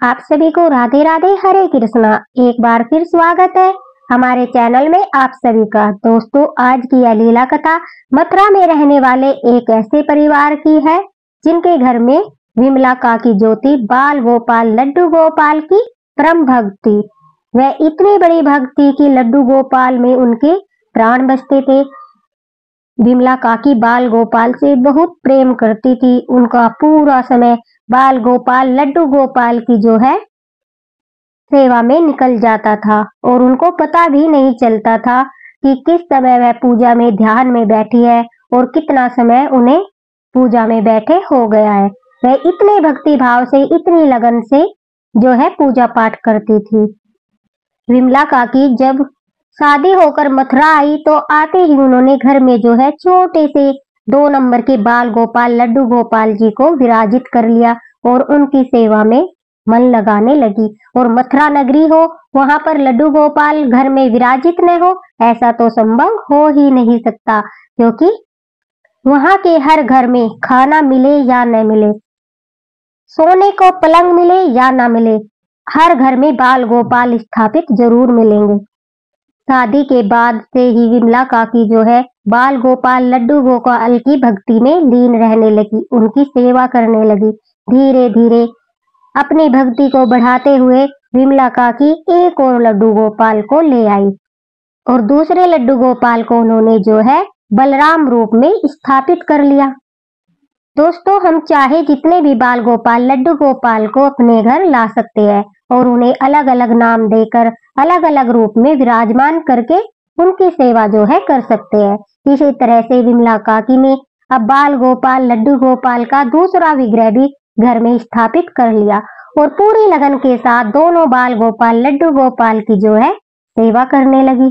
आप सभी को राधे राधे हरे कृष्णा। एक बार फिर स्वागत है हमारे चैनल में आप सभी का। दोस्तों, आज की यह लीला कथा मथुरा में रहने वाले एक ऐसे परिवार की है जिनके घर में विमला काकी ज्योति बाल गोपाल लड्डू गोपाल की परम भक्ति। वह इतनी बड़ी भक्ति की लड्डू गोपाल में उनके प्राण बसते थे। विमला काकी बाल गोपाल से बहुत प्रेम करती थी। उनका पूरा समय बाल गोपाल लड्डू गोपाल की जो है सेवा में निकल जाता था और उनको पता भी नहीं चलता था कि किस समय वह पूजा में ध्यान में बैठी है और कितना समय उन्हें पूजा में बैठे हो गया है। वह इतने भक्ति भाव से, इतनी लगन से जो है पूजा पाठ करती थी। विमला काकी जब शादी होकर मथुरा आई तो आते ही उन्होंने घर में जो है छोटे से 2 नंबर के बाल गोपाल लड्डू गोपाल जी को विराजित कर लिया और उनकी सेवा में मन लगाने लगी। और मथुरा नगरी हो, वहां पर लड्डू गोपाल घर में विराजित न हो, ऐसा तो संभव हो ही नहीं सकता, क्योंकि वहां के हर घर में खाना मिले या न मिले, सोने को पलंग मिले या ना मिले, हर घर में बाल गोपाल स्थापित जरूर मिलेंगे। शादी के बाद से ही विमला काकी जो है बाल गोपाल लड्डू गोपाल की भक्ति में लीन रहने लगी, उनकी सेवा करने लगी। धीरे धीरे अपनी भक्ति को बढ़ाते हुए विमला काकी एक और लड्डू गोपाल को ले आई और दूसरे लड्डू गोपाल को उन्होंने जो है बलराम रूप में स्थापित कर लिया। दोस्तों, हम चाहे जितने भी बाल गोपाल लड्डू गोपाल को अपने घर ला सकते हैं और उन्हें अलग अलग नाम देकर अलग अलग रूप में विराजमान करके उनकी सेवा जो है कर सकते हैं। इसी तरह से विमला काकी ने अब बाल गोपाल लड्डू गोपाल का दूसरा विग्रह भी घर में स्थापित कर लिया और पूरी लगन के साथ दोनों बाल गोपाल लड्डू गोपाल की जो है सेवा करने लगी।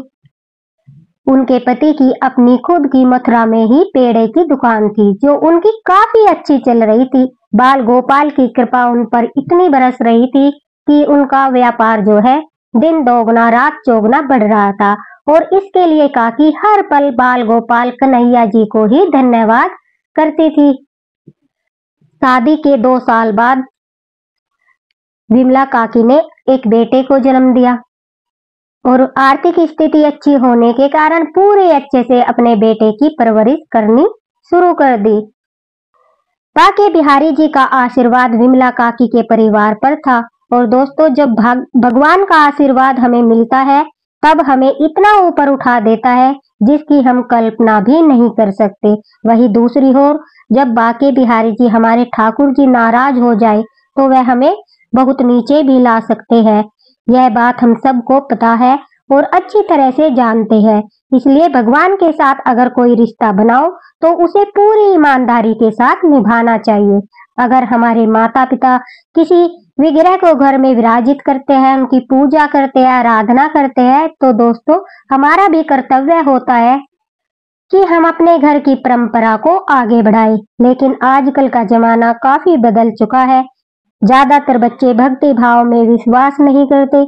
उनके पति की अपनी खुद की मथुरा में ही पेड़े की दुकान थी जो उनकी काफी अच्छी चल रही थी। बाल गोपाल की कृपा उन पर इतनी बरस रही थी कि उनका व्यापार जो है दिन दोगुना रात चौगुना बढ़ रहा था और इसके लिए काकी हर पल बाल गोपाल कन्हैया जी को ही धन्यवाद करती थी। शादी के 2 साल बाद विमला काकी ने एक बेटे को जन्म दिया और आर्थिक स्थिति अच्छी होने के कारण पूरे अच्छे से अपने बेटे की परवरिश करनी शुरू कर दी। बाके बिहारी जी का आशीर्वाद विमला काकी के परिवार पर था। और दोस्तों, जब भगवान का आशीर्वाद हमें मिलता है तब हमें इतना ऊपर उठा देता है जिसकी हम कल्पना भी नहीं कर सकते। वही दूसरी ओर जब बाके बिहारी जी हमारे ठाकुर जी नाराज हो जाए तो वह हमें बहुत नीचे भी ला सकते हैं। यह बात हम सबको पता है और अच्छी तरह से जानते हैं। इसलिए भगवान के साथ अगर कोई रिश्ता बनाओ तो उसे पूरी ईमानदारी के साथ निभाना चाहिए। अगर हमारे माता पिता किसी विग्रह को घर में विराजित करते हैं, उनकी पूजा करते हैं, आराधना करते हैं, तो दोस्तों हमारा भी कर्तव्य होता है कि हम अपने घर की परंपरा को आगे बढ़ाएं। लेकिन आजकल का जमाना काफी बदल चुका है। ज्यादातर बच्चे भक्ति भाव में विश्वास नहीं करते,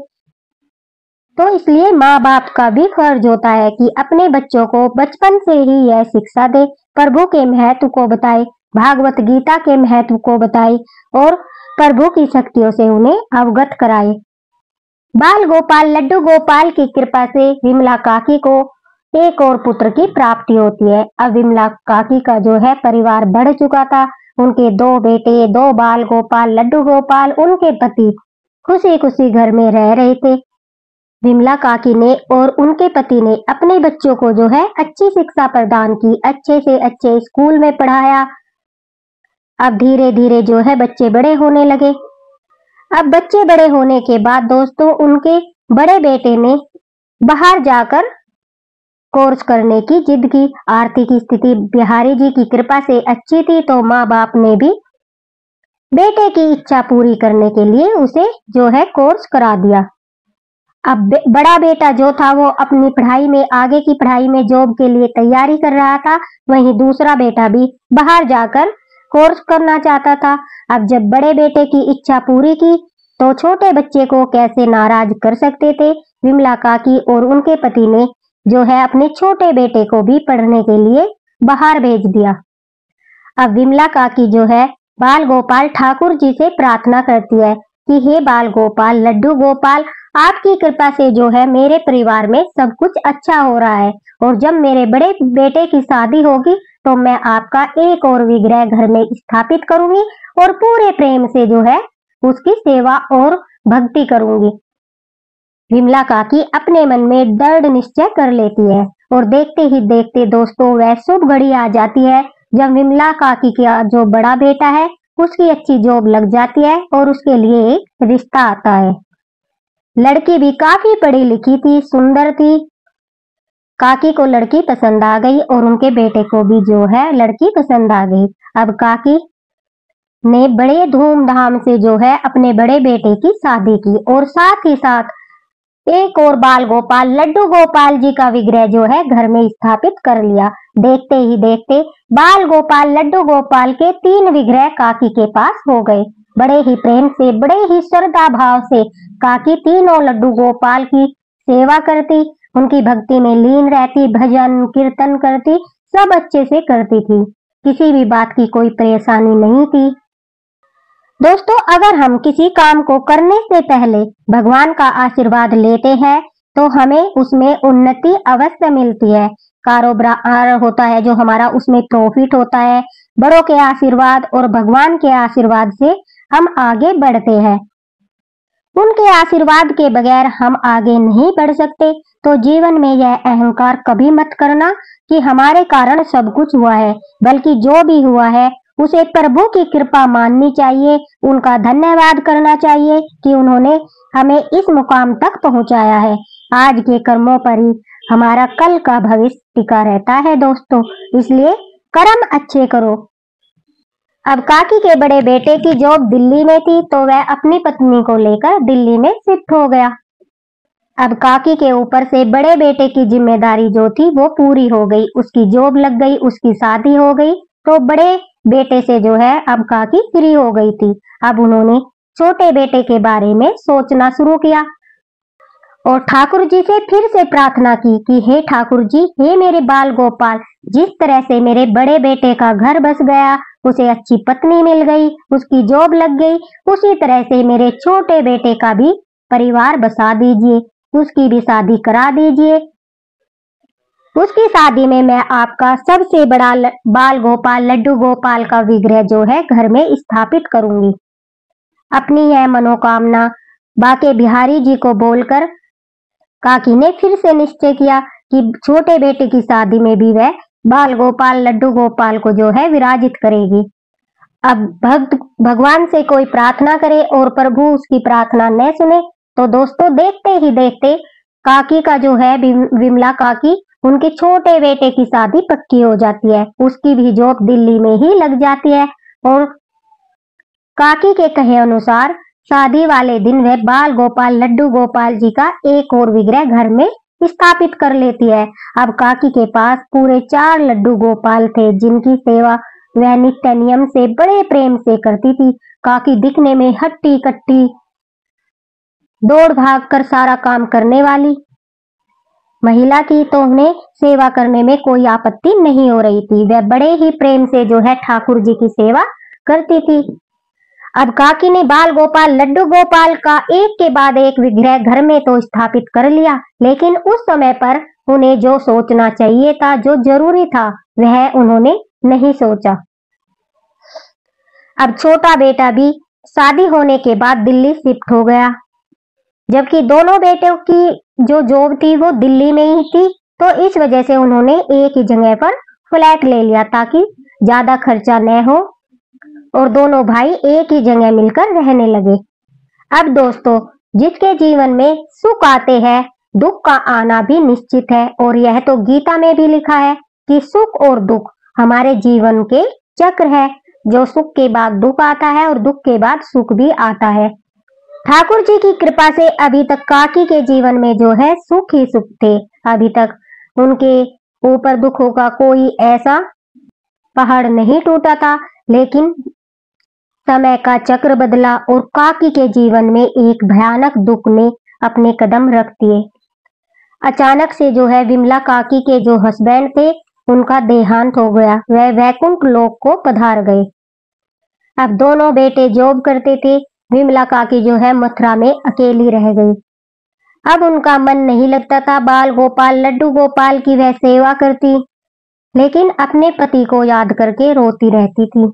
तो इसलिए माँ बाप का भी फर्ज होता है कि अपने बच्चों को बचपन से ही यह शिक्षा दे, प्रभु के महत्व को बताए, भागवत गीता के महत्व को बताए और प्रभु की शक्तियों से उन्हें अवगत कराए। बाल गोपाल लड्डू गोपाल की कृपा से विमला काकी को एक और पुत्र की प्राप्ति होती है। अब विमला काकी का जो है परिवार बढ़ चुका था। उनके 2 बेटे, 2 बाल गोपाल लड्डू गोपाल, उनके पति खुशी खुशी घर में रह रहे थे। विमला काकी ने और उनके पति ने अपने बच्चों को जो है अच्छी शिक्षा प्रदान की, अच्छे से अच्छे स्कूल में पढ़ाया। अब धीरे धीरे जो है बच्चे बड़े होने लगे। अब बच्चे बड़े होने के बाद दोस्तों उनके बड़े बेटे ने बाहर जाकर कोर्स करने की जिद की। आर्थिक स्थिति बिहारी जी की कृपा से अच्छी थी तो माँ बाप ने भी बेटे की इच्छा पूरी करने के लिए उसे जो है कोर्स करा दिया। अब बड़ा बेटा जो था वो अपनी पढ़ाई में, आगे की पढ़ाई में जॉब के लिए तैयारी कर रहा था, वहीं दूसरा बेटा भी बाहर जाकर कोर्स करना चाहता था। अब जब बड़े बेटे की इच्छा पूरी की तो छोटे बच्चे को कैसे नाराज कर सकते थे। विमला काकी और उनके पति ने जो है अपने छोटे बेटे को भी पढ़ने के लिए बाहर भेज दिया। अब विमला काकी जो है बाल गोपाल ठाकुर जी से प्रार्थना करती है कि हे बाल गोपाल, लड्डू गोपाल, आपकी कृपा से जो है मेरे परिवार में सब कुछ अच्छा हो रहा है, और जब मेरे बड़े बेटे की शादी होगी तो मैं आपका एक और विग्रह घर में स्थापित करूंगी और पूरे प्रेम से जो है उसकी सेवा और भक्ति करूंगी। विमला काकी अपने मन में दृढ़ निश्चय कर लेती है और देखते ही देखते दोस्तों वह शुभ घड़ी आ जाती है जब विमला काकी का जो बड़ा बेटा है उसकी अच्छी जॉब लग जाती है और उसके लिए एक रिश्ता आता है। लड़की भी काफी पढ़ी लिखी थी, सुंदर थी। काकी को लड़की पसंद आ गई और उनके बेटे को भी जो है लड़की पसंद आ गई। अब काकी ने बड़े धूमधाम से जो है अपने बड़े बेटे की शादी की और साथ ही साथ एक और बाल गोपाल, लड्डू गोपाल जी का विग्रह जो है घर में स्थापित कर लिया। देखते ही देखते बाल गोपाल, लड्डू गोपाल के 3 विग्रह काकी के पास हो गए। बड़े ही प्रेम से, बड़े ही श्रद्धा भाव से काकी तीनों लड्डू गोपाल की सेवा करती, उनकी भक्ति में लीन रहती, भजन कीर्तन करती, सब अच्छे से करती थी। किसी भी बात की कोई परेशानी नहीं थी। दोस्तों, अगर हम किसी काम को करने से पहले भगवान का आशीर्वाद लेते हैं तो हमें उसमें उन्नति अवश्य मिलती है। कारोबार होता है जो हमारा, उसमें प्रॉफिट होता है। बड़ों के आशीर्वाद और भगवान के आशीर्वाद से हम आगे बढ़ते हैं। उनके आशीर्वाद के बगैर हम आगे नहीं बढ़ सकते। तो जीवन में यह अहंकार कभी मत करना कि हमारे कारण सब कुछ हुआ है, बल्कि जो भी हुआ है उसे प्रभु की कृपा माननी चाहिए, उनका धन्यवाद करना चाहिए कि उन्होंने हमें इस मुकाम तक पहुंचाया है। आज के कर्मों पर ही हमारा कल का भविष्य टिका रहता है दोस्तों, इसलिए कर्म अच्छे करो। अब काकी के बड़े बेटे की जॉब दिल्ली में थी तो वह अपनी पत्नी को लेकर दिल्ली में शिफ्ट हो गया। अब काकी के ऊपर से बड़े बेटे की जिम्मेदारी जो थी वो पूरी हो गई, उसकी जॉब लग गई, उसकी शादी हो गई, तो बड़े बेटे से जो है अब काकी फ्री हो गई थी। अब उन्होंने छोटे बेटे के बारे में सोचना शुरू किया और ठाकुर जी से फिर से प्रार्थना की कि हे ठाकुर जी, हे मेरे बाल गोपाल, जिस तरह से मेरे बड़े बेटे का घर बस गया, उसे अच्छी पत्नी मिल गई, उसकी जॉब लग गई, उसी तरह से मेरे छोटे बेटे का भी परिवार बसा दीजिए, उसकी भी शादी करा दीजिए। उसकी शादी में मैं आपका सबसे बड़ा बाल गोपाल, लड्डू गोपाल का विग्रह जो है घर में स्थापित करूंगी। अपनी यह मनोकामना बाके बिहारी जी को बोलकर काकी ने फिर से निश्चय किया कि छोटे बेटे की शादी में भी वह बाल गोपाल, लड्डू गोपाल को जो है विराजित करेगी। अब भगवान से कोई प्रार्थना करे और प्रभु उसकी प्रार्थना न सुने तो दोस्तों देखते ही देखते काकी का जो है विमला काकी, उनके छोटे बेटे की शादी पक्की हो जाती है। उसकी भी जॉब दिल्ली में ही लग जाती है और काकी के कहे अनुसार शादी वाले दिन वह बाल गोपाल, लड्डू गोपाल जी का एक और विग्रह घर में स्थापित कर लेती है। अब काकी के पास पूरे 4 लड्डू गोपाल थे जिनकी सेवा वह नित्य नियम से बड़े प्रेम से करती थी। काकी दिखने में हट्टी कट्टी, दौड़ भाग कर सारा काम करने वाली महिला थी, तो उन्हें सेवा करने में कोई आपत्ति नहीं हो रही थी। वह बड़े ही प्रेम से जो है ठाकुर जी की सेवा करती थी। अब काकी ने बाल गोपाल, लड्डू गोपाल का एक के बाद एक विग्रह घर में तो स्थापित कर लिया, लेकिन उस समय पर उन्हें जो सोचना चाहिए था, जो जरूरी था, वह उन्होंने नहीं सोचा। अब छोटा बेटा भी शादी होने के बाद दिल्ली शिफ्ट हो गया, जबकि दोनों बेटों की जो जॉब थी वो दिल्ली में ही थी, तो इस वजह से उन्होंने एक ही जगह पर फ्लैट ले लिया ताकि ज्यादा खर्चा न हो और दोनों भाई एक ही जगह मिलकर रहने लगे। अब दोस्तों, जिसके जीवन में सुख आते हैं, दुख का आना भी निश्चित है, और यह तो गीता में भी लिखा है कि सुख और दुख हमारे जीवन के चक्र है, जो सुख के बाद दुख आता है और दुख के बाद सुख भी आता है। ठाकुर जी की कृपा से अभी तक काकी के जीवन में जो है सुख ही सुख थे। अभी तक उनके ऊपर दुखों का कोई ऐसा पहाड़ नहीं टूटा था, लेकिन समय का चक्र बदला और काकी के जीवन में एक भयानक दुख ने अपने कदम रख दिए। अचानक से जो है विमला काकी के जो हस्बैंड थे उनका देहांत हो गया, वह वैकुंठ लोक को पधार गए। अब दोनों बेटे जॉब करते थे, विमला काकी जो है मथुरा में अकेली रह गई। अब उनका मन नहीं लगता था बाल गोपाल लड्डू गोपाल की वह सेवा करती, लेकिन अपने पति को याद करके रोती रहती थी।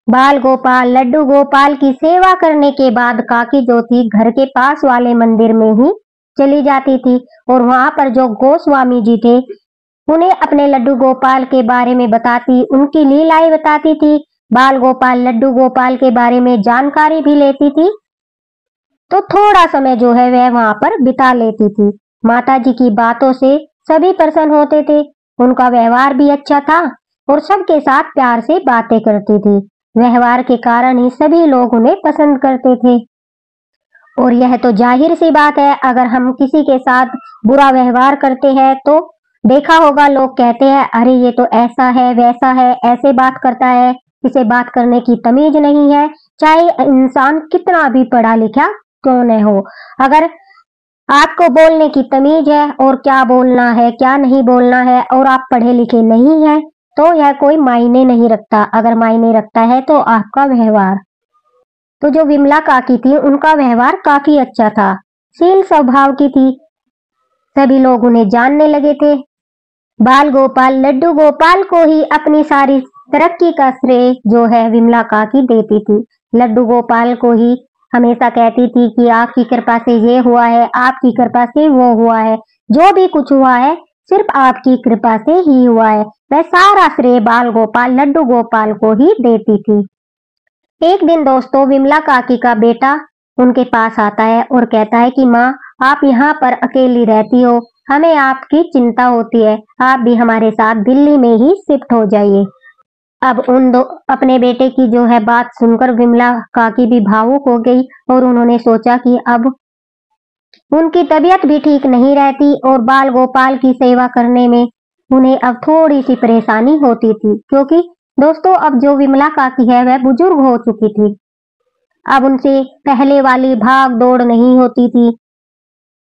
बाल गोपाल लड्डू गोपाल की सेवा करने के बाद काकी जो थी घर के पास वाले मंदिर में ही चली जाती थी और वहां पर जो गोस्वामी जी थे उन्हें अपने लड्डू गोपाल के बारे में बताती, उनकी लीलाएं बताती थी, बाल गोपाल लड्डू गोपाल के बारे में जानकारी भी लेती थी। तो थोड़ा समय जो है वह वहां पर बिता लेती थी। माता जी की बातों से सभी प्रसन्न होते थे, उनका व्यवहार भी अच्छा था और सबके साथ प्यार से बातें करती थी। व्यवहार के कारण ही सभी लोग उन्हें पसंद करते थे। और यह तो जाहिर सी बात है, अगर हम किसी के साथ बुरा व्यवहार करते हैं तो देखा होगा लोग कहते हैं अरे ये तो ऐसा है वैसा है, ऐसे बात करता है, इसे बात करने की तमीज नहीं है। चाहे इंसान कितना भी पढ़ा लिखा क्यों न हो, अगर आपको बोलने की तमीज है और क्या बोलना है क्या नहीं बोलना है और आप पढ़े लिखे नहीं हैं तो यह कोई मायने नहीं रखता। अगर मायने रखता है तो आपका व्यवहार। तो जो विमला काकी थी उनका व्यवहार काफी अच्छा था, शील स्वभाव की थी, सभी लोग उन्हें जानने लगे थे। बाल गोपाल लड्डू गोपाल को ही अपनी सारी तरक्की का श्रेय जो है विमला काकी देती थी। लड्डू गोपाल को ही हमेशा कहती थी कि आपकी कृपा से ये हुआ है, आपकी कृपा से वो हुआ है, जो भी कुछ हुआ है सिर्फ आपकी कृपा से ही हुआ है। वह सारा श्रेय बाल गोपाल लड्डू गोपाल को ही देती थी। एक दिन दोस्तों विमला काकी का बेटा उनके पास आता है और कहता है कि माँ आप यहाँ पर अकेली रहती हो, हमें आपकी चिंता होती है, आप भी हमारे साथ दिल्ली में ही शिफ्ट हो जाइए। अब अपने बेटे की जो है बात सुनकर विमला काकी भी भावुक हो गई और उन्होंने सोचा कि अब उनकी तबीयत भी ठीक नहीं रहती और बाल गोपाल की सेवा करने में उन्हें अब थोड़ी सी परेशानी होती थी, क्योंकि दोस्तों अब जो विमला काकी है वह बुजुर्ग हो चुकी थी। अब उनसे पहले वाली भाग दौड़ नहीं होती थी।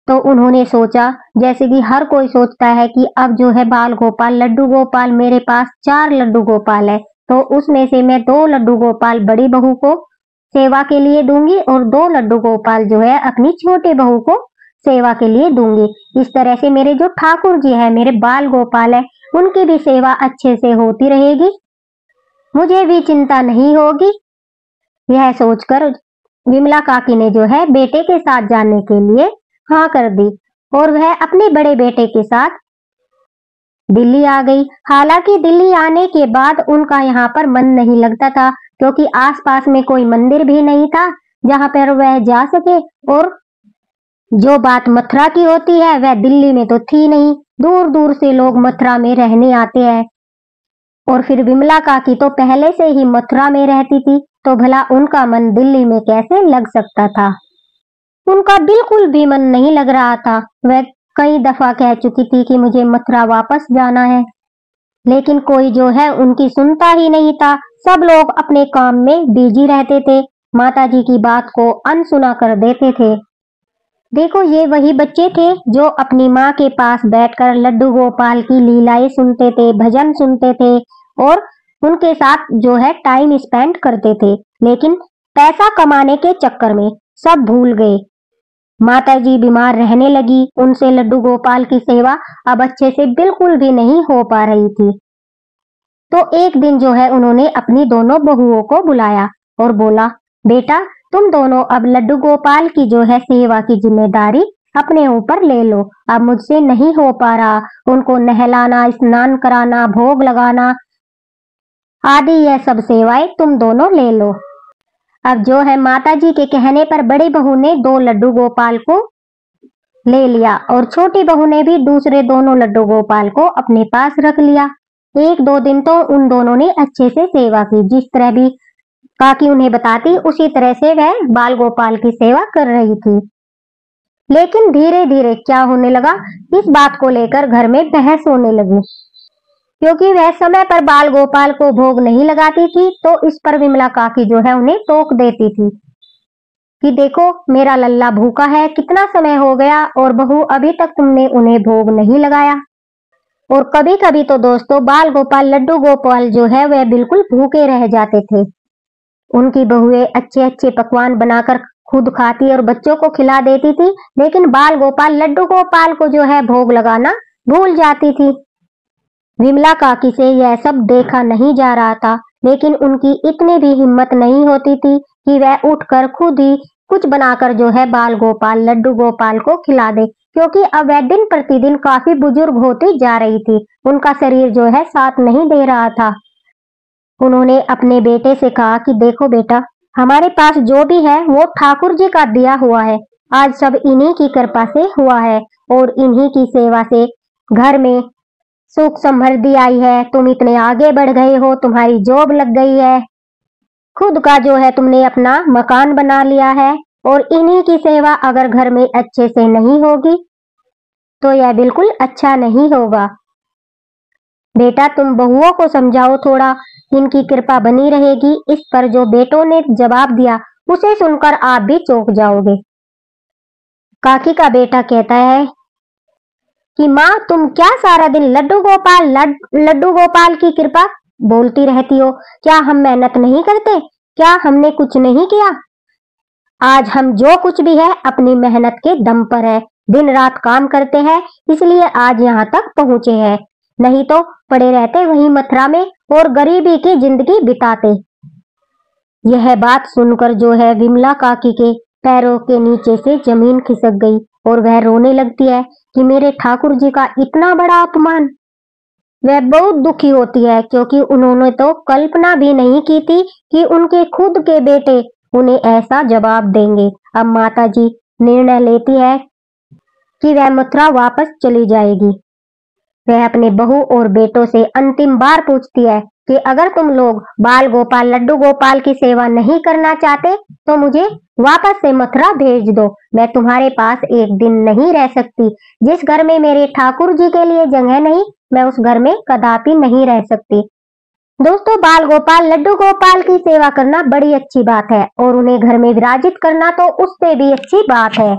तो उन्होंने सोचा, जैसे कि हर कोई सोचता है कि अब जो है बाल गोपाल लड्डू गोपाल, मेरे पास 4 लड्डू गोपाल है तो उसमें से मैं 2 लड्डू गोपाल बड़ी बहू को सेवा के लिए दूंगी और 2 लड्डू गोपाल जो है अपनी छोटे बहू को सेवा के लिए दूंगी। इस तरह से मेरे जो ठाकुर जी है, मेरे बाल गोपाल है, उनकी भी सेवा अच्छे से होती रहेगी, मुझे भी चिंता नहीं होगी। यह सोचकर विमला काकी ने जो है बेटे के साथ जाने के लिए हाँ कर दी और वह अपने बड़े बेटे के साथ दिल्ली आ गई। हालांकि दिल्ली आने के बाद उनका यहाँ पर मन नहीं लगता था, क्योंकि आसपास में कोई मंदिर भी नहीं था जहाँ पर वह जा सके, और जो बात मथुरा की होती है वह दिल्ली में तो थी नहीं। दूर दूर से लोग मथुरा में रहने आते हैं और फिर विमला काकी तो पहले से ही मथुरा में रहती थी, तो भला उनका मन दिल्ली में कैसे लग सकता था। उनका बिल्कुल भी मन नहीं लग रहा था। वह कई दफा कह चुकी थी कि मुझे मथुरा वापस जाना है, लेकिन कोई जो है उनकी सुनता ही नहीं था। सब लोग अपने काम में बिजी रहते थे, माताजी की बात को अनसुना कर देते थे। देखो ये वही बच्चे थे जो अपनी माँ के पास बैठकर लड्डू गोपाल की लीलाएं सुनते थे, भजन सुनते थे और उनके साथ जो है टाइम स्पेंड करते थे, लेकिन पैसा कमाने के चक्कर में सब भूल गए। माताजी बीमार रहने लगी, उनसे लड्डू गोपाल की सेवा अब अच्छे से बिल्कुल भी नहीं हो पा रही थी। तो एक दिन जो है उन्होंने अपनी दोनों बहुओं को बुलाया और बोला, बेटा तुम दोनों अब लड्डू गोपाल की जो है सेवा की जिम्मेदारी अपने ऊपर ले लो। अब मुझसे नहीं हो पा रहा, उनको नहलाना, स्नान कराना, भोग लगाना आदि यह सब सेवाएं तुम दोनों ले लो। अब जो है माताजी के कहने पर बड़ी बहू ने 2 लड्डू गोपाल को ले लिया और छोटी बहू ने भी दूसरे दोनों लड्डू गोपाल को अपने पास रख लिया। 1-2 दिन तो उन दोनों ने अच्छे से सेवा की, जिस तरह भी काकी उन्हें बताती उसी तरह से वह बाल गोपाल की सेवा कर रही थी। लेकिन धीरे धीरे क्या होने लगा, इस बात को लेकर घर में बहस होने लगी, क्योंकि वह समय पर बाल गोपाल को भोग नहीं लगाती थी तो इस पर विमला काकी जो है उन्हें टोक देती थी कि देखो मेरा लल्ला भूखा है, कितना समय हो गया और बहू अभी तक तुमने उन्हें भोग नहीं लगाया। और कभी कभी तो दोस्तों बाल गोपाल लड्डू गोपाल जो है वह बिल्कुल भूखे रह जाते थे। उनकी बहुएं अच्छे अच्छे पकवान बनाकर खुद खाती और बच्चों को खिला देती थी, लेकिन बाल गोपाल लड्डू गोपाल को जो है भोग लगाना भूल जाती थी। विमला काकी से यह सब देखा नहीं जा रहा था, लेकिन उनकी इतनी भी हिम्मत नहीं होती थी कि वह उठकर खुद ही कुछ बनाकर जो है बाल गोपाल लड्डू गोपाल को खिला दे, क्योंकि अब वह दिन प्रतिदिन काफी बुजुर्ग होती जा रही थी। उनका शरीर जो है साथ नहीं दे रहा था। उन्होंने अपने बेटे से कहा कि देखो बेटा, हमारे पास जो भी है वो ठाकुर जी का दिया हुआ है। आज सब इन्हीं की कृपा से हुआ है और इन्हीं की सेवा से घर में सुख समृद्धि आई है। तुम इतने आगे बढ़ गए हो, तुम्हारी जॉब लग गई है, खुद का जो है तुमने अपना मकान बना लिया है, और इन्हीं की सेवा अगर घर में अच्छे से नहीं होगी तो यह बिल्कुल अच्छा नहीं होगा। बेटा तुम बहुओं को समझाओ थोड़ा, इनकी कृपा बनी रहेगी। इस पर जो बेटों ने जवाब दिया उसे सुनकर आप भी चौंक जाओगे। काकी का बेटा कहता है कि माँ तुम क्या सारा दिन लड्डू गोपाल की कृपा बोलती रहती हो? क्या हम मेहनत नहीं करते? क्या हमने कुछ नहीं किया? आज हम जो कुछ भी है अपनी मेहनत के दम पर है, दिन रात काम करते हैं, इसलिए आज यहाँ तक पहुंचे हैं, नहीं तो पड़े रहते वहीं मथुरा में और गरीबी की जिंदगी बिताते। यह बात सुनकर जो है विमला काकी के पैरों के नीचे से जमीन खिसक गई और वह रोने लगती है कि मेरे ठाकुर जी का इतना बड़ा अपमान। वह बहुत दुखी होती है, क्योंकि उन्होंने तो कल्पना भी नहीं की थी कि उनके खुद के बेटे उन्हें ऐसा जवाब देंगे। अब माताजी निर्णय लेती है कि वह मथुरा वापस चली जाएगी। वह अपने बहू और बेटों से अंतिम बार पूछती है कि अगर तुम लोग बाल गोपाल लड्डू गोपाल की सेवा नहीं करना चाहते तो मुझे वापस से मथुरा भेज दो। मैं तुम्हारे पास एक दिन नहीं रह सकती। जिस घर में मेरे ठाकुर जी के लिए जगह नहीं, मैं उस घर में कदापि नहीं रह सकती। दोस्तों, बाल गोपाल लड्डू गोपाल की सेवा करना बड़ी अच्छी बात है और उन्हें घर में विराजित करना तो उससे भी अच्छी बात है।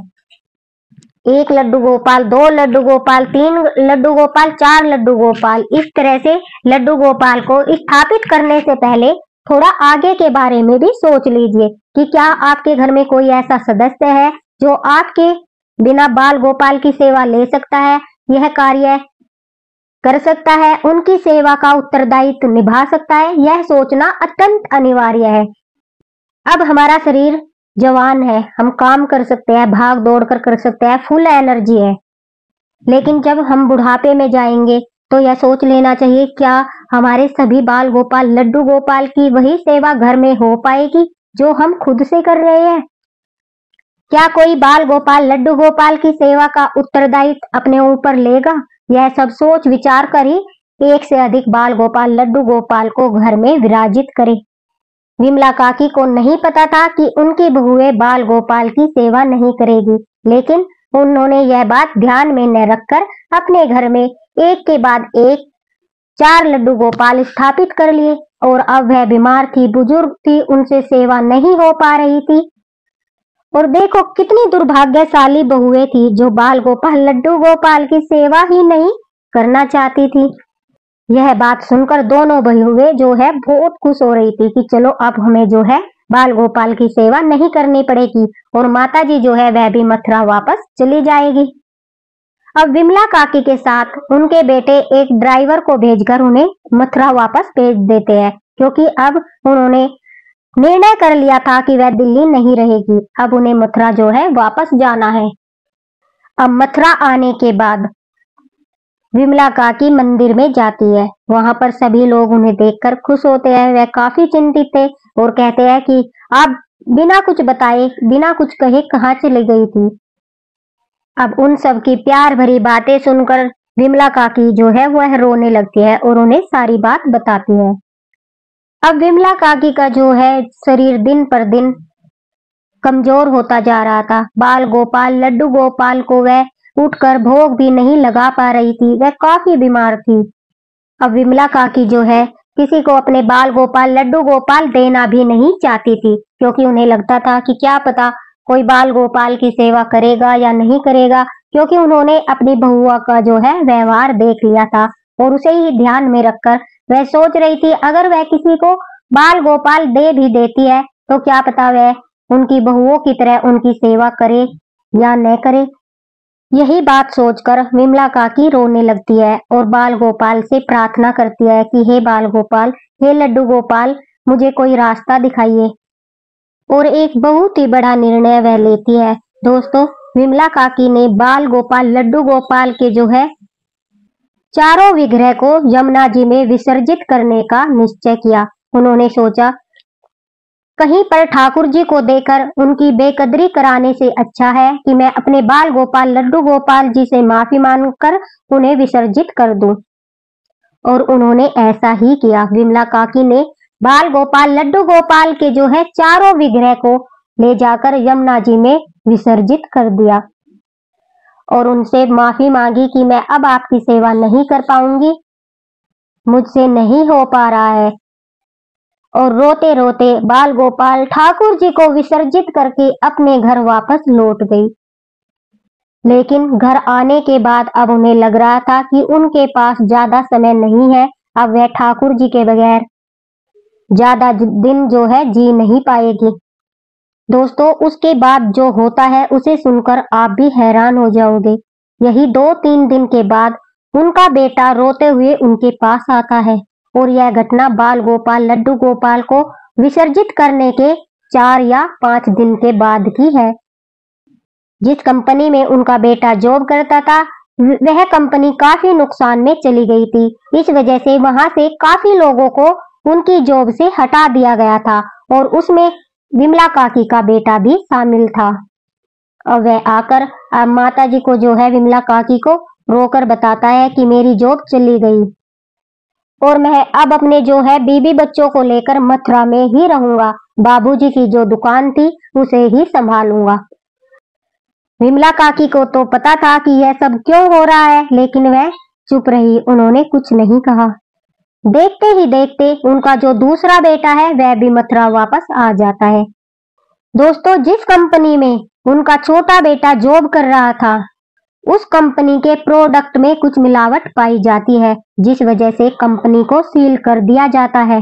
1 लड्डू गोपाल, 2 लड्डू गोपाल, 3 लड्डू गोपाल, 4 लड्डू गोपाल, इस तरह से लड्डू गोपाल को स्थापित करने से पहले थोड़ा आगे के बारे में भी सोच लीजिए कि क्या आपके घर में कोई ऐसा सदस्य है जो आपके बिना बाल गोपाल की सेवा ले सकता है, यह कार्य कर सकता है, उनकी सेवा का उत्तरदायित्व निभा सकता है। यह सोचना अत्यंत अनिवार्य है। अब हमारा शरीर जवान है, हम काम कर सकते हैं, भाग दौड़ कर सकते हैं, फुल एनर्जी है, लेकिन जब हम बुढ़ापे में जाएंगे तो यह सोच लेना चाहिए क्या हमारे सभी बाल गोपाल लड्डू गोपाल की वही सेवा घर में हो पाएगी जो हम खुद से कर रहे हैं? क्या कोई बाल गोपाल लड्डू गोपाल की सेवा का उत्तरदायित्व अपने ऊपर लेगा? यह सब सोच विचार कर ही 1 से अधिक बाल गोपाल लड्डू गोपाल को घर में विराजित करे। विमला काकी को नहीं पता था कि उनकी बहुएं बाल गोपाल की सेवा नहीं करेगी, लेकिन उन्होंने यह बात ध्यान में न रखकर अपने घर में एक के बाद एक 4 लड्डू गोपाल स्थापित कर लिए। और अब वह बीमार थी, बुजुर्ग थी, उनसे सेवा नहीं हो पा रही थी। और देखो कितनी दुर्भाग्यशाली बहुएं थी जो बाल गोपाल लड्डू गोपाल की सेवा ही नहीं करना चाहती थी। यह बात सुनकर दोनों बहुएं जो है बहुत खुश हो रही थी कि चलो अब हमें जो है बाल गोपाल की सेवा नहीं करनी पड़ेगी और माताजी जो है वह भी मथुरा वापस चली जाएगी। अब विमला काकी के साथ उनके बेटे एक ड्राइवर को भेजकर उन्हें मथुरा वापस भेज देते हैं, क्योंकि अब उन्होंने निर्णय कर लिया था कि वह दिल्ली नहीं रहेगी। अब उन्हें मथुरा जो है वापस जाना है। अब मथुरा आने के बाद विमला काकी मंदिर में जाती है। वहां पर सभी लोग उन्हें देखकर खुश होते हैं। वह काफी चिंतित थे और कहते हैं कि आप बिना कुछ बताए, बिना कुछ कहे कहाँ चली गई थी। अब उन सब की प्यार भरी बातें सुनकर विमला काकी जो है वह रोने लगती है और उन्हें सारी बात बताती है। अब विमला काकी का जो है शरीर दिन पर दिन कमजोर होता जा रहा था। बाल गोपाल लड्डू गोपाल को वह उठकर भोग भी नहीं लगा पा रही थी, वह काफी बीमार थी। अब विमला काकी जो है किसी को अपने बाल गोपाल लड्डू गोपाल देना भी नहीं चाहती थी, क्योंकि उन्हें लगता था कि क्या पता कोई बाल गोपाल की सेवा करेगा या नहीं करेगा, क्योंकि उन्होंने अपनी बहुआ का जो है व्यवहार देख लिया था और उसे ही ध्यान में रखकर वह सोच रही थी अगर वह किसी को बाल गोपाल दे भी देती है तो क्या पता वह उनकी बहुओं की तरह उनकी सेवा करे या न करे। यही बात सोचकर विमला काकी रोने लगती है और बाल गोपाल से प्रार्थना करती है कि हे बाल गोपाल, हे लड्डू गोपाल, मुझे कोई रास्ता दिखाइए। और एक बहुत ही बड़ा निर्णय वह लेती है। दोस्तों, विमला काकी ने बाल गोपाल लड्डू गोपाल के जो है चारों विग्रह को यमुना जी में विसर्जित करने का निश्चय किया। उन्होंने सोचा कहीं पर ठाकुर जी को देकर उनकी बेकदरी कराने से अच्छा है कि मैं अपने बाल गोपाल लड्डू गोपाल जी से माफी मांगकर उन्हें विसर्जित कर दूं। और उन्होंने ऐसा ही किया। विमला काकी ने बाल गोपाल लड्डू गोपाल के जो है चारों विग्रह को ले जाकर यमुना जी में विसर्जित कर दिया और उनसे माफी मांगी कि मैं अब आपकी सेवा नहीं कर पाऊंगी, मुझसे नहीं हो पा रहा है। और रोते रोते बाल गोपाल ठाकुर जी को विसर्जित करके अपने घर वापस लौट गई। लेकिन घर आने के बाद अब उन्हें लग रहा था कि उनके पास ज्यादा समय नहीं है। अब वह ठाकुर जी के बगैर ज्यादा दिन जो है जी नहीं पाएगी। दोस्तों, उसके बाद जो होता है उसे सुनकर आप भी हैरान हो जाओगे। यही 2-3 दिन के बाद उनका बेटा रोते हुए उनके पास आता है और यह घटना बाल गोपाल लड्डू गोपाल को विसर्जित करने के 4 या 5 दिन के बाद की है। जिस कंपनी में उनका बेटा जॉब करता था वह कंपनी काफी नुकसान में चली गई थी। इस वजह से वहां से काफी लोगों को उनकी जॉब से हटा दिया गया था और उसमें विमला काकी का बेटा भी शामिल था। और वह आकर अब माता जी को जो है विमला काकी को रोकर बताता है कि मेरी जॉब चली गई और मैं अब अपने जो है बीबी बच्चों को लेकर मथुरा में ही रहूंगा। बाबूजी की जो दुकान थी उसे ही संभालूंगा। विमला काकी को तो पता था कि यह सब क्यों हो रहा है, लेकिन वह चुप रही, उन्होंने कुछ नहीं कहा। देखते ही देखते उनका जो दूसरा बेटा है वह भी मथुरा वापस आ जाता है। दोस्तों, जिस कंपनी में उनका छोटा बेटा जॉब कर रहा था उस कंपनी के प्रोडक्ट में कुछ मिलावट पाई जाती है, जिस वजह से कंपनी को सील कर दिया जाता है।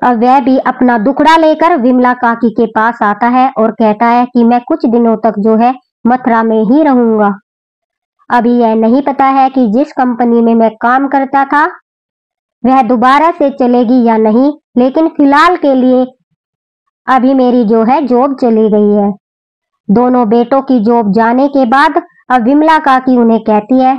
अब वह भी अपना दुखड़ा लेकर विमला काकी के पास आता है और कहता है कि मैं कुछ दिनों तक जो है मथुरा में ही रहूंगा। अभी यह नहीं पता है कि जिस कंपनी में मैं काम करता था वह दोबारा से चलेगी या नहीं, लेकिन फिलहाल के लिए अभी मेरी जो है जॉब चली गई है। दोनों बेटों की जॉब जाने के बाद अब विमला काकी उन्हें कहती है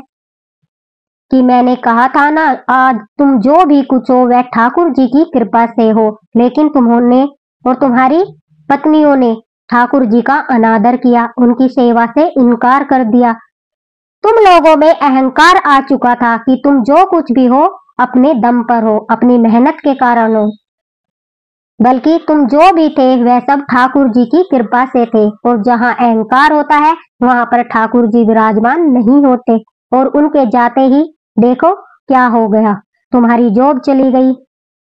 कि मैंने कहा था ना, आज तुम जो भी कुछ हो वह ठाकुर जी की कृपा से हो, लेकिन तुम्होंने और तुम्हारी पत्नियों ने ठाकुर जी का अनादर किया, उनकी सेवा से इनकार कर दिया। तुम लोगों में अहंकार आ चुका था कि तुम जो कुछ भी हो अपने दम पर हो, अपनी मेहनत के कारण हो, बल्कि तुम जो भी थे वह सब ठाकुर जी की कृपा से थे। और जहाँ अहंकार होता है वहां पर ठाकुर जी विराजमान नहीं होते। और उनके जाते ही देखो क्या हो गया, तुम्हारी जॉब चली गई।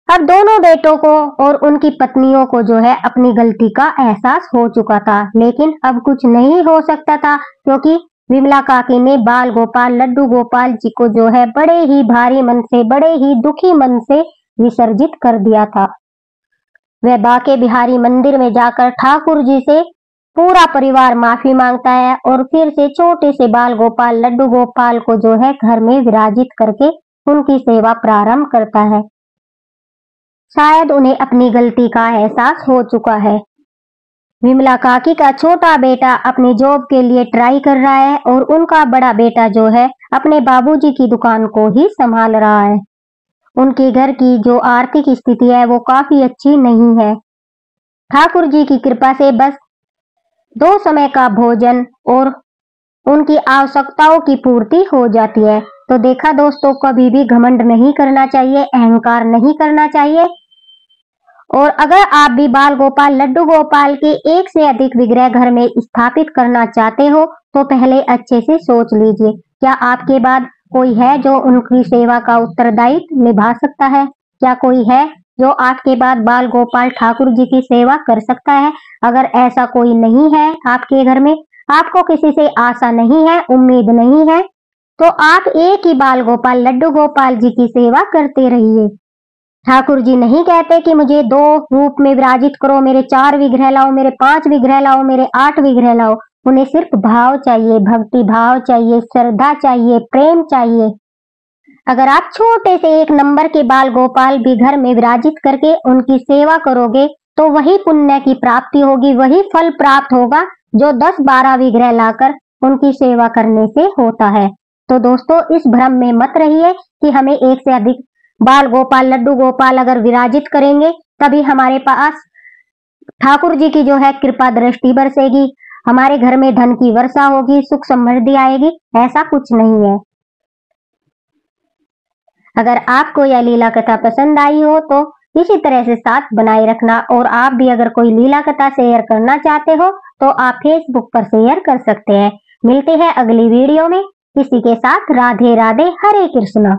अब दोनों बेटों को और उनकी पत्नियों को जो है अपनी गलती का एहसास हो चुका था, लेकिन अब कुछ नहीं हो सकता था क्योंकि विमला काकी ने बाल गोपाल लड्डू गोपाल जी को जो है बड़े ही भारी मन से, बड़े ही दुखी मन से विसर्जित कर दिया था। वह बाके बिहारी मंदिर में जाकर ठाकुर जी से पूरा परिवार माफी मांगता है और फिर से छोटे से बाल गोपाल लड्डू गोपाल को जो है घर में विराजित करके उनकी सेवा प्रारंभ करता है। शायद उन्हें अपनी गलती का एहसास हो चुका है। विमला काकी का छोटा बेटा अपनी जॉब के लिए ट्राई कर रहा है और उनका बड़ा बेटा जो है अपने बाबूजी की दुकान को ही संभाल रहा है। उनके घर की जो आर्थिक स्थिति है वो काफी अच्छी नहीं है। ठाकुर जी की कृपा से बस 2 समय का भोजन और उनकी आवश्यकताओं की पूर्ति हो जाती है। तो देखा दोस्तों, कभी भी घमंड नहीं करना चाहिए, अहंकार नहीं करना चाहिए। और अगर आप भी बाल गोपाल लड्डू गोपाल के एक से अधिक विग्रह घर में स्थापित करना चाहते हो तो पहले अच्छे से सोच लीजिए, क्या आपके बाद कोई है जो उनकी सेवा का उत्तरदायित्व निभा सकता है? क्या कोई है जो आपके बाद बाल गोपाल ठाकुर जी की सेवा कर सकता है? अगर ऐसा कोई नहीं है आपके घर में, आपको किसी से आशा नहीं है, उम्मीद नहीं है, तो आप एक ही बाल गोपाल लड्डू गोपाल जी की सेवा करते रहिए। ठाकुर जी नहीं कहते कि मुझे 2 रूप में विराजित करो, मेरे 4 विग्रह लाओ, मेरे 5 विग्रह लाओ, मेरे 8 विग्रह लाओ। उन्हें सिर्फ भाव चाहिए, भक्ति भाव चाहिए, श्रद्धा चाहिए, प्रेम चाहिए। अगर आप छोटे से 1 नंबर के बाल गोपाल भी घर में विराजित करके उनकी सेवा करोगे तो वही पुण्य की प्राप्ति होगी, वही फल प्राप्त होगा जो 10-12 विग्रह लाकर उनकी सेवा करने से होता है। तो दोस्तों, इस भ्रम में मत रहिए कि हमें 1 से अधिक बाल गोपाल, लड्डू गोपाल अगर विराजित करेंगे तभी हमारे पास ठाकुर जी की जो है कृपा दृष्टि बरसेगी, हमारे घर में धन की वर्षा होगी, सुख समृद्धि आएगी। ऐसा कुछ नहीं है। अगर आपको यह लीला कथा पसंद आई हो तो इसी तरह से साथ बनाए रखना, और आप भी अगर कोई लीला कथा शेयर करना चाहते हो तो आप फेसबुक पर शेयर कर सकते हैं। मिलते हैं अगली वीडियो में। इसी के साथ राधे राधे, हरे कृष्णा।